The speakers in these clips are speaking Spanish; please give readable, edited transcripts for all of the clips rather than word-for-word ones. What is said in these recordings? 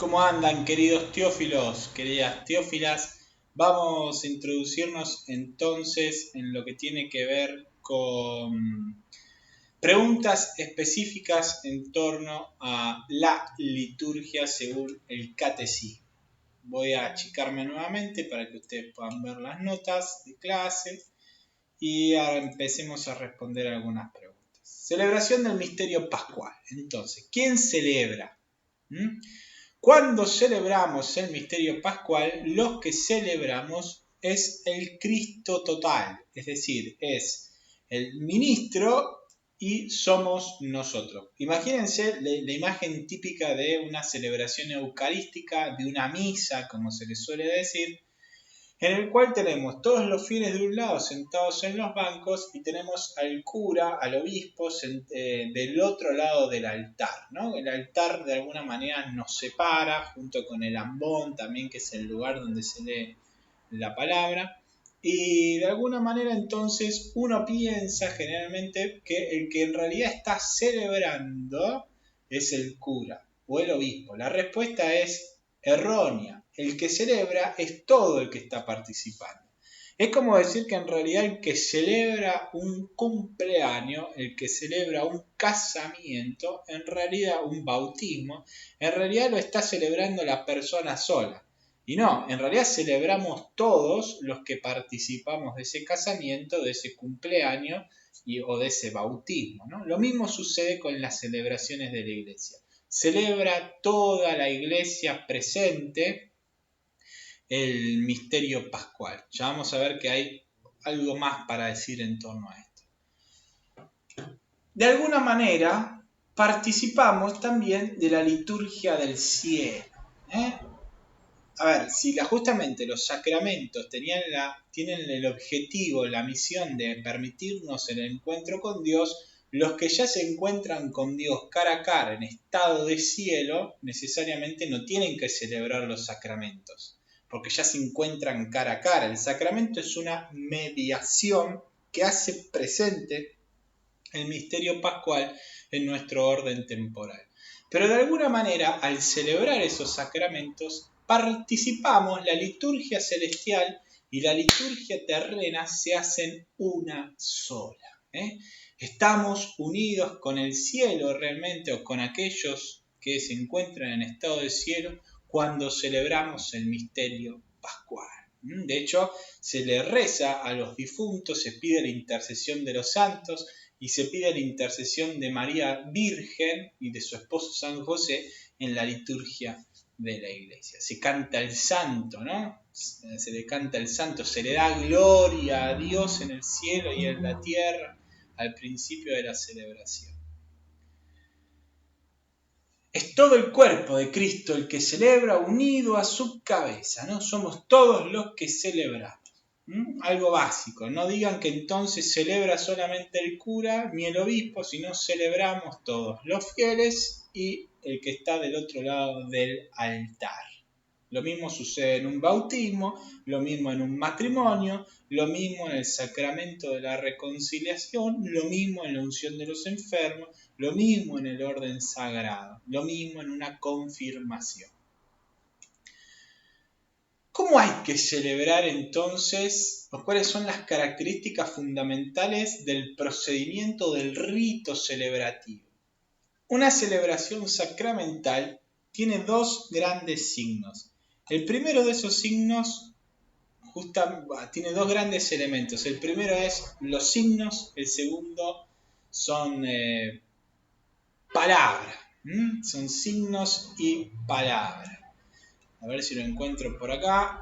¿Cómo andan, queridos teófilos, queridas teófilas? Vamos a introducirnos entonces en lo que tiene que ver con preguntas específicas en torno a la liturgia según el catecismo. Voy a achicarme nuevamente para que ustedes puedan ver las notas de clase y ahora empecemos a responder algunas preguntas. Celebración del misterio pascual. Entonces, ¿quién celebra? Cuando celebramos el misterio pascual, lo que celebramos es el Cristo total, es decir, es el ministro y somos nosotros. Imagínense la imagen típica de una celebración eucarística, de una misa, como se le suele decir, en el cual tenemos todos los fieles de un lado sentados en los bancos y tenemos al cura, al obispo, del otro lado del altar, ¿no? El altar de alguna manera nos separa, junto con el ambón también, que es el lugar donde se lee la palabra, y de alguna manera entonces uno piensa generalmente que el que en realidad está celebrando es el cura o el obispo. La respuesta es errónea. El que celebra es todo el que está participando. Es como decir que en realidad el que celebra un cumpleaños, el que celebra un casamiento, en realidad un bautismo, en realidad lo está celebrando la persona sola. Y no, en realidad celebramos todos los que participamos de ese casamiento, de ese cumpleaños o de ese bautismo, ¿no? Lo mismo sucede con las celebraciones de la iglesia. Celebra toda la iglesia presente el misterio pascual. Ya vamos a ver que hay algo más para decir en torno a esto. De alguna manera participamos también de la liturgia del cielo. A ver, si justamente los sacramentos tienen el objetivo, la misión de permitirnos el encuentro con Dios, los que ya se encuentran con Dios cara a cara en estado de cielo, necesariamente no tienen que celebrar los sacramentos, porque ya se encuentran cara a cara. El sacramento es una mediación que hace presente el misterio pascual en nuestro orden temporal. Pero de alguna manera, al celebrar esos sacramentos, participamos, la liturgia celestial y la liturgia terrena se hacen una sola. Estamos unidos con el cielo realmente, o con aquellos que se encuentran en estado de cielo, cuando celebramos el misterio pascual. De hecho, se le reza a los difuntos, se pide la intercesión de los santos, y se pide la intercesión de María Virgen y de su esposo San José en la liturgia de la iglesia. Se canta el santo, ¿no? Se le canta el santo, se le da gloria a Dios en el cielo y en la tierra al principio de la celebración. Es todo el cuerpo de Cristo el que celebra unido a su cabeza, ¿no? Somos todos los que celebramos. Algo básico, no digan que entonces celebra solamente el cura ni el obispo, sino celebramos todos los fieles y el que está del otro lado del altar. Lo mismo sucede en un bautismo, lo mismo en un matrimonio, lo mismo en el sacramento de la reconciliación, lo mismo en la unción de los enfermos, lo mismo en el orden sagrado, lo mismo en una confirmación. ¿Cómo hay que celebrar entonces? ¿Cuáles son las características fundamentales del procedimiento del rito celebrativo? Una celebración sacramental tiene dos grandes signos. El primero de esos signos tiene dos grandes elementos. El primero es los signos, el segundo son palabras. Son signos y palabras. A ver si lo encuentro por acá.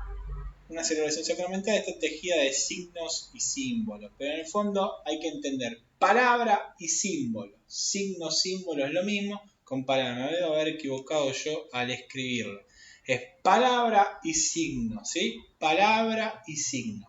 Una celebración sacramental está tejida de signos y símbolos, pero en el fondo hay que entender palabra y símbolo. Signo, símbolo es lo mismo, con palabra. Me debo haber equivocado yo al escribirlo. Es palabra y signo, ¿sí? Palabra y signo.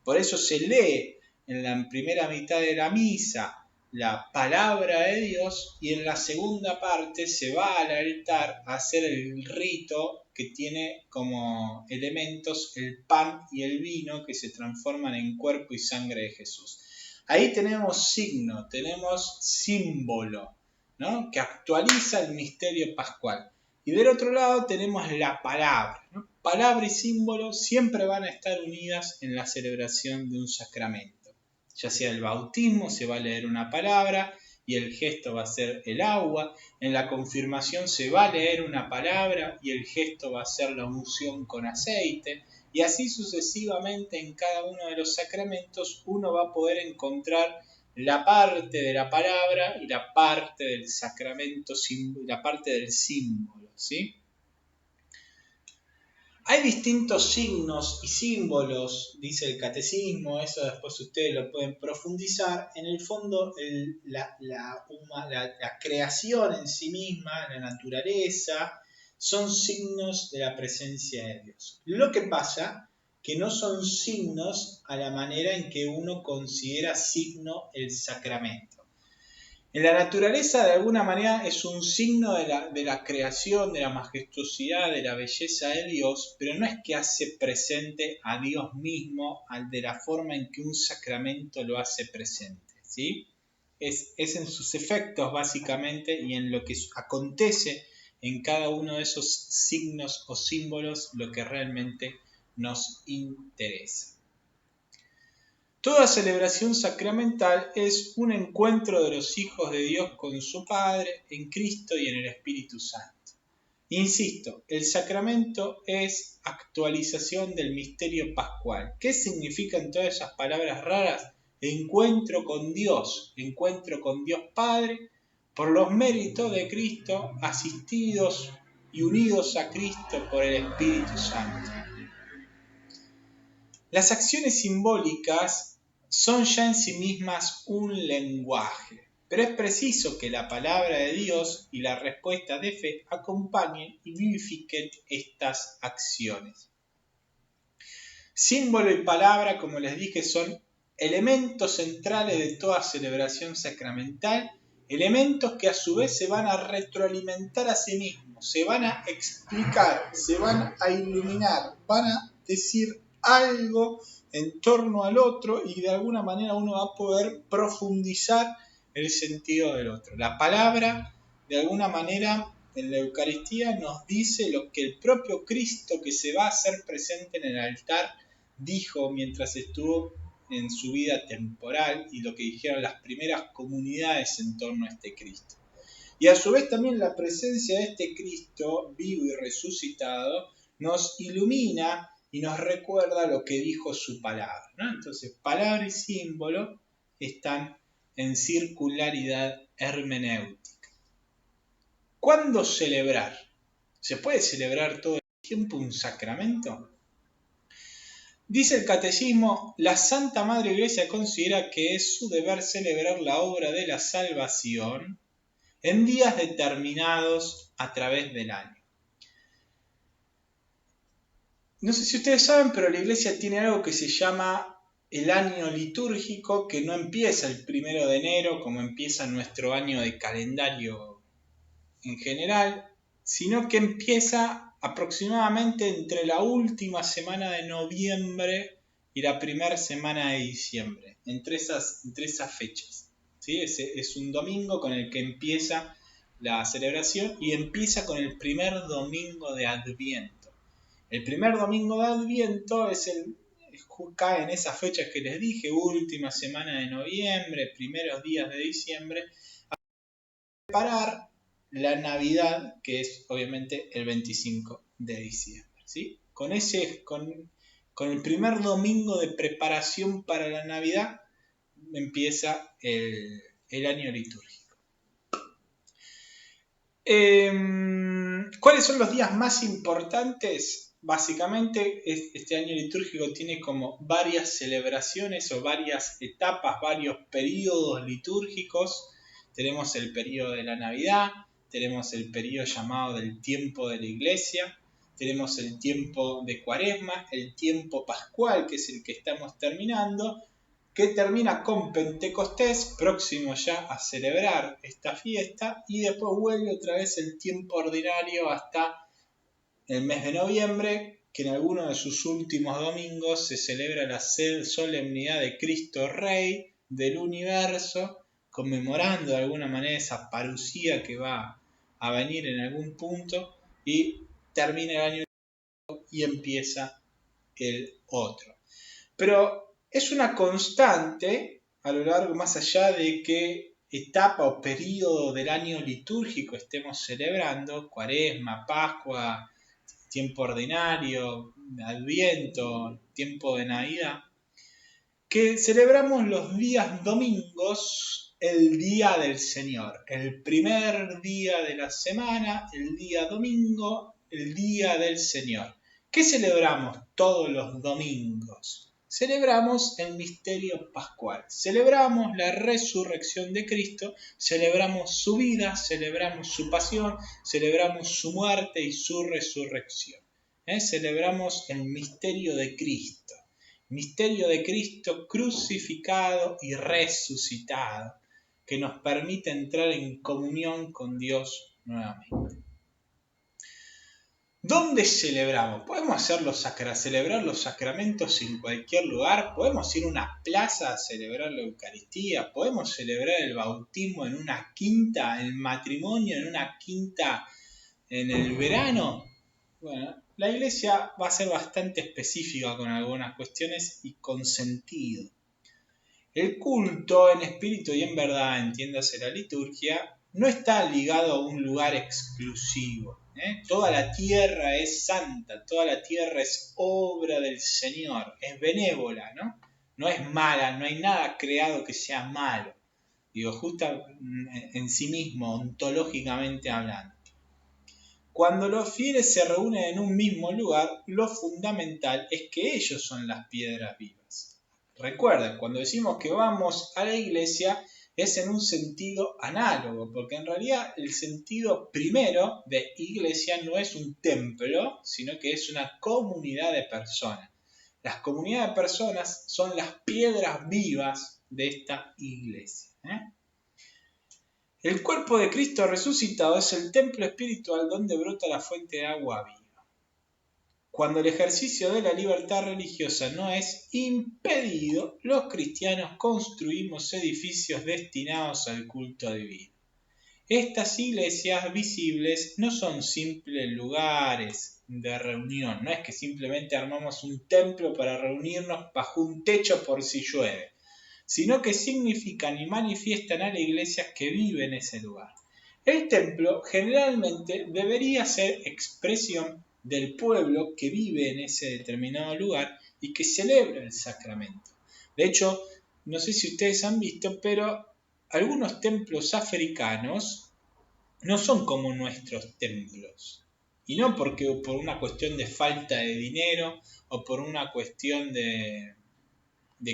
Por eso se lee en la primera mitad de la misa la palabra de Dios y en la segunda parte se va al altar a hacer el rito que tiene como elementos el pan y el vino que se transforman en cuerpo y sangre de Jesús. Ahí tenemos signo, tenemos símbolo, ¿no? Que actualiza el misterio pascual. Y del otro lado tenemos la palabra, ¿no? Palabra y símbolo siempre van a estar unidas en la celebración de un sacramento. Ya sea el bautismo, se va a leer una palabra y el gesto va a ser el agua. En la confirmación se va a leer una palabra y el gesto va a ser la unción con aceite. Y así sucesivamente en cada uno de los sacramentos uno va a poder encontrar la parte de la palabra y la parte del sacramento, la parte del símbolo, ¿sí? Hay distintos signos y símbolos, dice el catecismo, eso después ustedes lo pueden profundizar. En el fondo, la creación en sí misma, la naturaleza, son signos de la presencia de Dios. Lo que pasa que no son signos a la manera en que uno considera signo el sacramento. En la naturaleza, de alguna manera, es un signo de la creación, de la majestuosidad, de la belleza de Dios, pero no es que hace presente a Dios mismo de la forma en que un sacramento lo hace presente, ¿sí? Es en sus efectos, básicamente, y en lo que acontece en cada uno de esos signos o símbolos lo que realmente nos interesa. Toda celebración sacramental es un encuentro de los hijos de Dios con su Padre en Cristo y en el Espíritu Santo. Insisto, el sacramento es actualización del misterio pascual. ¿Qué significan todas esas palabras raras? Encuentro con Dios Padre, por los méritos de Cristo, asistidos y unidos a Cristo por el Espíritu Santo. Las acciones simbólicas son ya en sí mismas un lenguaje, pero es preciso que la palabra de Dios y la respuesta de fe acompañen y vivifiquen estas acciones. Símbolo y palabra, como les dije, son elementos centrales de toda celebración sacramental, elementos que a su vez se van a retroalimentar a sí mismos, se van a explicar, se van a iluminar, van a decir algo en torno al otro y de alguna manera uno va a poder profundizar el sentido del otro. La palabra, de alguna manera, en la Eucaristía nos dice lo que el propio Cristo que se va a hacer presente en el altar dijo mientras estuvo en su vida temporal y lo que dijeron las primeras comunidades en torno a este Cristo. Y a su vez también la presencia de este Cristo vivo y resucitado nos ilumina y nos recuerda lo que dijo su palabra, ¿no? Entonces, palabra y símbolo están en circularidad hermenéutica. ¿Cuándo celebrar? ¿Se puede celebrar todo el tiempo un sacramento? Dice el catecismo, la Santa Madre Iglesia considera que es su deber celebrar la obra de la salvación en días determinados a través del año. No sé si ustedes saben, pero la Iglesia tiene algo que se llama el año litúrgico, que no empieza el 1 de enero, como empieza nuestro año de calendario en general, sino que empieza aproximadamente entre la última semana de noviembre y la primera semana de diciembre, entre esas fechas. ¿Sí? Es un domingo con el que empieza la celebración y empieza con el primer domingo de Adviento. El primer domingo de Adviento cae en esas fechas que les dije, última semana de noviembre, primeros días de diciembre, a preparar la Navidad, que es obviamente el 25 de diciembre. ¿Sí? Con el primer domingo de preparación para la Navidad empieza el año litúrgico. ¿Cuáles son los días más importantes? Básicamente este año litúrgico tiene como varias celebraciones o varias etapas, varios periodos litúrgicos. Tenemos el periodo de la Navidad, tenemos el periodo llamado del tiempo de la Iglesia, tenemos el tiempo de Cuaresma, el tiempo pascual, que es el que estamos terminando, que termina con Pentecostés, próximo ya a celebrar esta fiesta, y después vuelve otra vez el tiempo ordinario hasta el mes de noviembre, que en alguno de sus últimos domingos se celebra la solemnidad de Cristo Rey del universo, conmemorando de alguna manera esa parucía que va a venir en algún punto, y termina el año y empieza el otro. Pero es una constante a lo largo, más allá de qué etapa o periodo del año litúrgico estemos celebrando, Cuaresma, Pascua, tiempo ordinario, Adviento, tiempo de Navidad, que celebramos los días domingos el día del Señor, el primer día de la semana, el día domingo, el día del Señor. ¿Qué celebramos todos los domingos? Celebramos el misterio pascual, celebramos la resurrección de Cristo, celebramos su vida, celebramos su pasión, celebramos su muerte y su resurrección. Celebramos el misterio de Cristo. Misterio de Cristo crucificado y resucitado, que nos permite entrar en comunión con Dios nuevamente. ¿Dónde celebramos? Podemos celebrar los sacramentos en cualquier lugar, podemos ir a una plaza a celebrar la Eucaristía, podemos celebrar el bautismo en una quinta, el matrimonio en una quinta en el verano. Bueno, la Iglesia va a ser bastante específica con algunas cuestiones y con sentido. El culto en espíritu y en verdad, entiéndase la liturgia, no está ligado a un lugar exclusivo. Toda la tierra es santa, toda la tierra es obra del Señor, es benévola, ¿no? No es mala, no hay nada creado que sea malo. Digo, justo en sí mismo, ontológicamente hablando. Cuando los fieles se reúnen en un mismo lugar, lo fundamental es que ellos son las piedras vivas. Recuerden, cuando decimos que vamos a la iglesia es en un sentido análogo, porque en realidad el sentido primero de iglesia no es un templo, sino que es una comunidad de personas. Las comunidades de personas son las piedras vivas de esta iglesia. El cuerpo de Cristo resucitado es el templo espiritual donde brota la fuente de agua viva. Cuando el ejercicio de la libertad religiosa no es impedido, los cristianos construimos edificios destinados al culto divino. Estas iglesias visibles no son simples lugares de reunión, no es que simplemente armamos un templo para reunirnos bajo un techo por si llueve, sino que significan y manifiestan a la iglesia que vive en ese lugar. El templo generalmente debería ser expresión del pueblo que vive en ese determinado lugar y que celebra el sacramento. De hecho, no sé si ustedes han visto, pero algunos templos africanos no son como nuestros templos. Y no porque por una cuestión de falta de dinero o por una cuestión de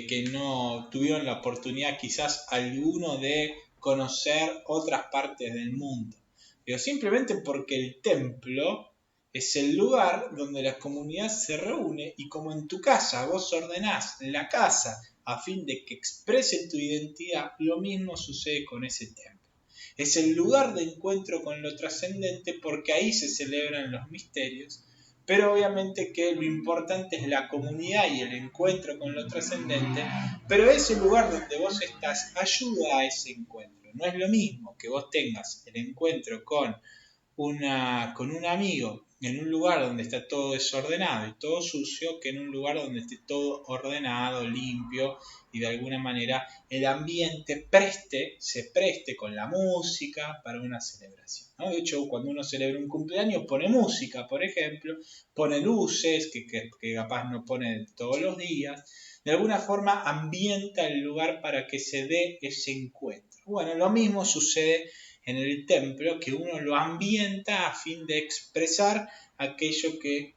que no tuvieron la oportunidad quizás alguno de conocer otras partes del mundo. Pero simplemente porque el templo es el lugar donde la comunidad se reúne y como en tu casa vos ordenás la casa a fin de que exprese tu identidad, lo mismo sucede con ese templo. Es el lugar de encuentro con lo trascendente porque ahí se celebran los misterios, pero obviamente que lo importante es la comunidad y el encuentro con lo trascendente, pero ese lugar donde vos estás ayuda a ese encuentro. No es lo mismo que vos tengas el encuentro con un amigo en un lugar donde está todo desordenado y todo sucio que en un lugar donde esté todo ordenado, limpio y de alguna manera el ambiente se preste con la música para una celebración, ¿no? De hecho, cuando uno celebra un cumpleaños pone música, por ejemplo, pone luces que capaz no pone todos los días, de alguna forma ambienta el lugar para que se dé ese encuentro. Bueno, lo mismo sucede en el templo, que uno lo ambienta a fin de expresar aquello que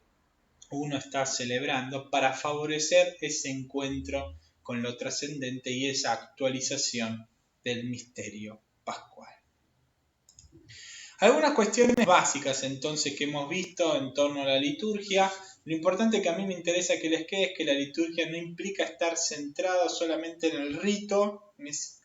uno está celebrando para favorecer ese encuentro con lo trascendente y esa actualización del misterio pascual. Algunas cuestiones básicas entonces que hemos visto en torno a la liturgia. Lo importante que a mí me interesa que les quede es que la liturgia no implica estar centrado solamente en el rito,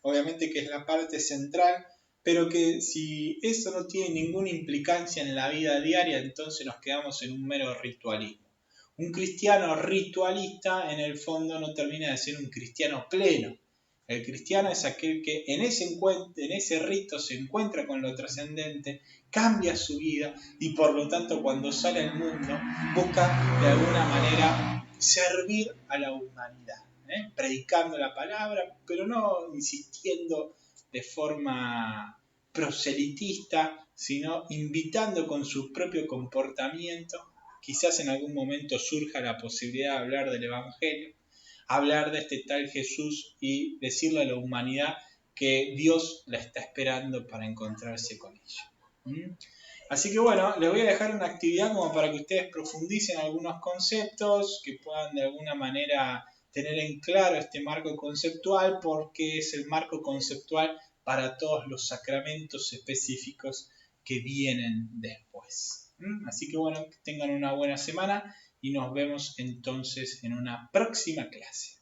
obviamente que es la parte central, pero que si eso no tiene ninguna implicancia en la vida diaria, entonces nos quedamos en un mero ritualismo. Un cristiano ritualista en el fondo no termina de ser un cristiano pleno. El cristiano es aquel que en ese rito se encuentra con lo trascendente, cambia su vida y por lo tanto cuando sale al mundo busca de alguna manera servir a la humanidad, predicando la palabra, pero no insistiendo de forma proselitista, sino invitando con su propio comportamiento. Quizás en algún momento surja la posibilidad de hablar del Evangelio, hablar de este tal Jesús y decirle a la humanidad que Dios la está esperando para encontrarse con ella. Así que bueno, les voy a dejar una actividad como para que ustedes profundicen algunos conceptos, que puedan de alguna manera tener en claro este marco conceptual, porque es el marco conceptual para todos los sacramentos específicos que vienen después. Así que bueno, que tengan una buena semana y nos vemos entonces en una próxima clase.